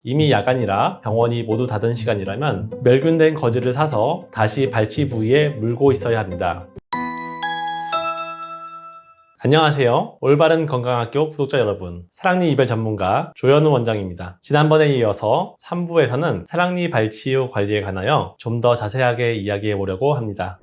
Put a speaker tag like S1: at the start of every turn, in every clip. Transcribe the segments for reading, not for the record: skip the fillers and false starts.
S1: 이미 야간이라 병원이 모두 닫은 시간이라면 멸균된 거즈를 사서 다시 발치 부위에 물고 있어야 합니다. 안녕하세요. 올바른 건강학교 구독자 여러분, 사랑니 이별 전문가 조현우 원장입니다. 지난번에 이어서 3부에서는 사랑니 발치 후 관리에 관하여 좀 더 자세하게 이야기해 보려고 합니다.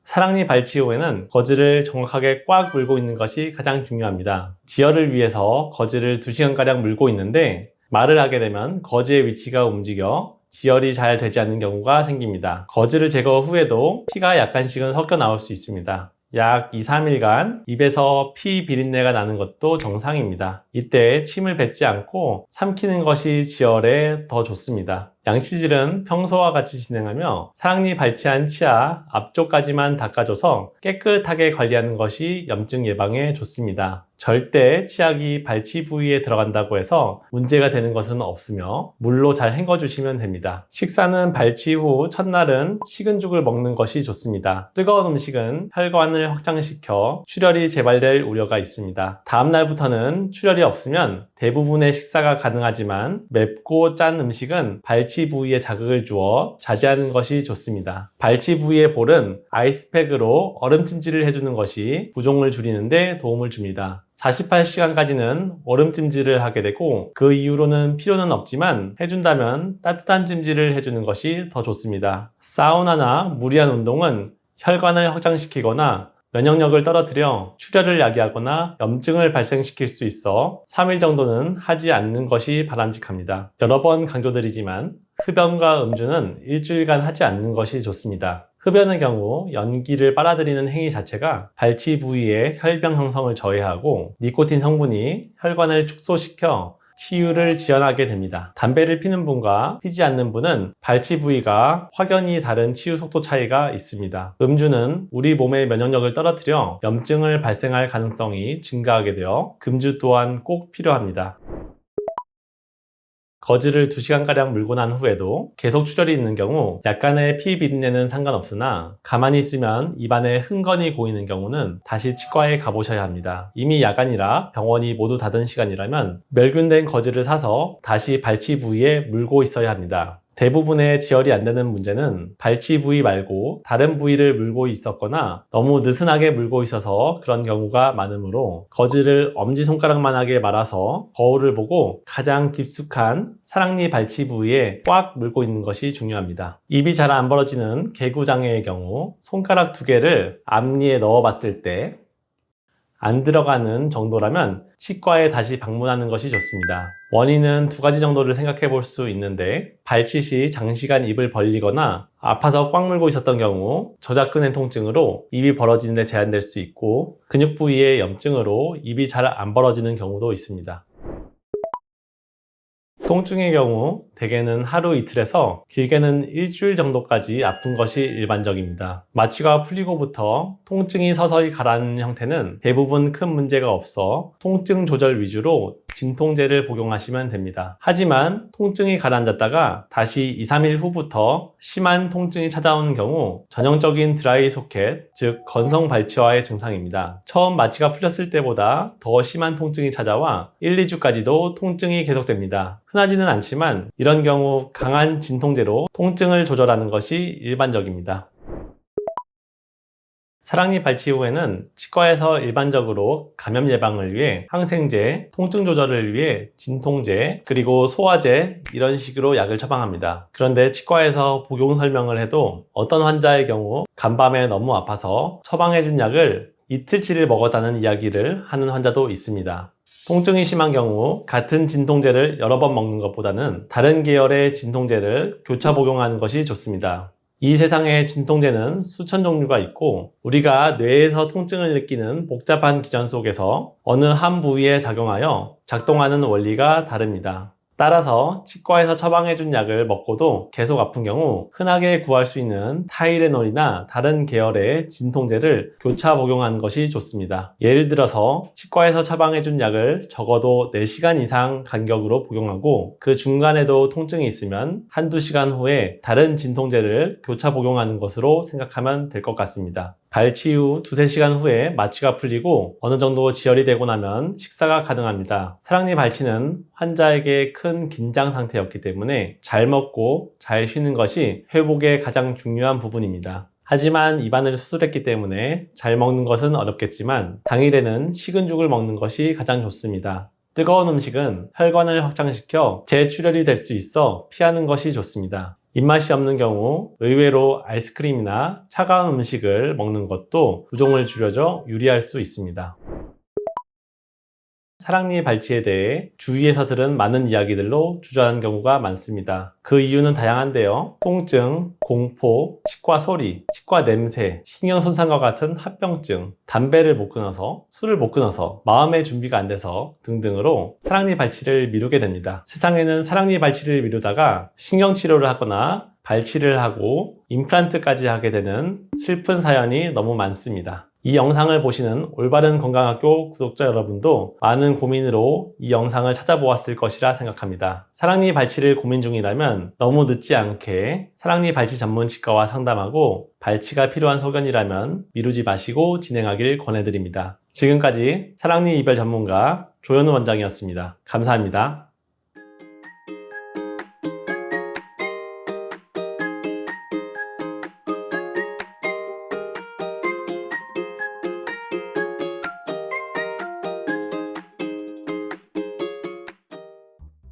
S1: 사랑니 발치 후에는 거즈를 정확하게 꽉 물고 있는 것이 가장 중요합니다. 지혈을 위해서 거즈를 2시간가량 물고 있는데 말을 하게 되면 거즈의 위치가 움직여 지혈이 잘 되지 않는 경우가 생깁니다. 거즈를 제거 후에도 피가 약간씩은 섞여 나올 수 있습니다. 약 2-3일간 입에서 피 비린내가 나는 것도 정상입니다. 이때 침을 뱉지 않고 삼키는 것이 지혈에 더 좋습니다. 양치질은 평소와 같이 진행하며 사랑니 발치한 치아 앞쪽까지만 닦아줘서 깨끗하게 관리하는 것이 염증 예방에 좋습니다. 절대 치약이 발치 부위에 들어간다고 해서 문제가 되는 것은 없으며 물로 잘 헹궈주시면 됩니다. 식사는 발치 후 첫날은 식은 죽을 먹는 것이 좋습니다. 뜨거운 음식은 혈관을 확장시켜 출혈이 재발될 우려가 있습니다. 다음 날부터는 출혈이 없으면 대부분의 식사가 가능하지만 맵고 짠 음식은 발치 부위에 자극을 주어 자제하는 것이 좋습니다. 발치 부위의 볼은 아이스팩으로 얼음찜질을 해주는 것이 부종을 줄이는 데 도움을 줍니다. 48시간까지는 얼음찜질을 하게 되고 그 이후로는 필요는 없지만 해준다면 따뜻한 찜질을 해주는 것이 더 좋습니다. 사우나나 무리한 운동은 혈관을 확장시키거나 면역력을 떨어뜨려 출혈을 야기하거나 염증을 발생시킬 수 있어 3일 정도는 하지 않는 것이 바람직합니다. 여러 번 강조드리지만 흡연과 음주는 일주일간 하지 않는 것이 좋습니다. 흡연의 경우 연기를 빨아들이는 행위 자체가 발치 부위의 혈병 형성을 저해하고 니코틴 성분이 혈관을 축소시켜 치유를 지연하게 됩니다. 담배를 피는 분과 피지 않는 분은 발치 부위가 확연히 다른 치유 속도 차이가 있습니다. 음주는 우리 몸의 면역력을 떨어뜨려 염증을 발생할 가능성이 증가하게 되어 금주 또한 꼭 필요합니다. 거즈를 2시간가량 물고 난 후에도 계속 출혈이 있는 경우 약간의 피 비린내는 상관없으나 가만히 있으면 입안에 흥건이 고이는 경우는 다시 치과에 가보셔야 합니다. 이미 야간이라 병원이 모두 닫은 시간이라면 멸균된 거즈를 사서 다시 발치 부위에 물고 있어야 합니다. 대부분의 지혈이 안 되는 문제는 발치 부위 말고 다른 부위를 물고 있었거나 너무 느슨하게 물고 있어서 그런 경우가 많으므로 거즈를 엄지손가락만하게 말아서 거울을 보고 가장 깊숙한 사랑니 발치 부위에 꽉 물고 있는 것이 중요합니다. 입이 잘 안 벌어지는 개구장애의 경우 손가락 2개를 앞니에 넣어 봤을 때 안 들어가는 정도라면 치과에 다시 방문하는 것이 좋습니다. 원인은 2가지 정도를 생각해 볼 수 있는데 발치 시 장시간 입을 벌리거나 아파서 꽉 물고 있었던 경우 저작근의 통증으로 입이 벌어지는 데 제한될 수 있고 근육 부위의 염증으로 입이 잘 안 벌어지는 경우도 있습니다. 통증의 경우 대개는 하루 이틀에서 길게는 일주일 정도까지 아픈 것이 일반적입니다. 마취가 풀리고부터 통증이 서서히 가라앉는 형태는 대부분 큰 문제가 없어 통증 조절 위주로 진통제를 복용하시면 됩니다. 하지만 통증이 가라앉았다가 다시 2-3일 후부터 심한 통증이 찾아오는 경우 전형적인 드라이 소켓, 즉 건성 발치와의 증상입니다. 처음 마취가 풀렸을 때보다 더 심한 통증이 찾아와 1-2주까지도 통증이 계속됩니다. 흔하지는 않지만 이런 경우 강한 진통제로 통증을 조절하는 것이 일반적입니다. 사랑니 발치 후에는 치과에서 일반적으로 감염 예방을 위해 항생제, 통증 조절을 위해 진통제, 그리고 소화제 이런 식으로 약을 처방합니다. 그런데 치과에서 복용 설명을 해도 어떤 환자의 경우 간밤에 너무 아파서 처방해준 약을 이틀치를 먹었다는 이야기를 하는 환자도 있습니다. 통증이 심한 경우 같은 진통제를 여러 번 먹는 것보다는 다른 계열의 진통제를 교차 복용하는 것이 좋습니다. 이 세상에 진통제는 수천 종류가 있고 우리가 뇌에서 통증을 느끼는 복잡한 기전 속에서 어느 한 부위에 작용하여 작동하는 원리가 다릅니다. 따라서 치과에서 처방해준 약을 먹고도 계속 아픈 경우 흔하게 구할 수 있는 타이레놀이나 다른 계열의 진통제를 교차 복용하는 것이 좋습니다. 예를 들어서 치과에서 처방해준 약을 적어도 4시간 이상 간격으로 복용하고 그 중간에도 통증이 있으면 1-2시간 후에 다른 진통제를 교차 복용하는 것으로 생각하면 될 것 같습니다. 발치 후 2-3시간 후에 마취가 풀리고 어느 정도 지혈이 되고 나면 식사가 가능합니다. 사랑니 발치는 환자에게 큰 긴장 상태였기 때문에 잘 먹고 잘 쉬는 것이 회복에 가장 중요한 부분입니다. 하지만 입안을 수술했기 때문에 잘 먹는 것은 어렵겠지만 당일에는 식은 죽을 먹는 것이 가장 좋습니다. 뜨거운 음식은 혈관을 확장시켜 재출혈이 될 수 있어 피하는 것이 좋습니다. 입맛이 없는 경우 의외로 아이스크림이나 차가운 음식을 먹는 것도 부종을 줄여줘 유리할 수 있습니다. 사랑니 발치에 대해 주위에서 들은 많은 이야기들로 주저하는 경우가 많습니다. 그 이유는 다양한데요. 통증, 공포, 치과 소리, 치과 냄새, 신경 손상과 같은 합병증, 담배를 못 끊어서, 술을 못 끊어서, 마음의 준비가 안 돼서 등등으로 사랑니 발치를 미루게 됩니다. 세상에는 사랑니 발치를 미루다가 신경치료를 하거나 발치를 하고 임플란트까지 하게 되는 슬픈 사연이 너무 많습니다. 이 영상을 보시는 올바른 건강학교 구독자 여러분도 많은 고민으로 이 영상을 찾아보았을 것이라 생각합니다. 사랑니 발치를 고민 중이라면 너무 늦지 않게 사랑니 발치 전문 치과와 상담하고 발치가 필요한 소견이라면 미루지 마시고 진행하길 권해드립니다. 지금까지 사랑니 이별 전문가 조현우 원장이었습니다. 감사합니다.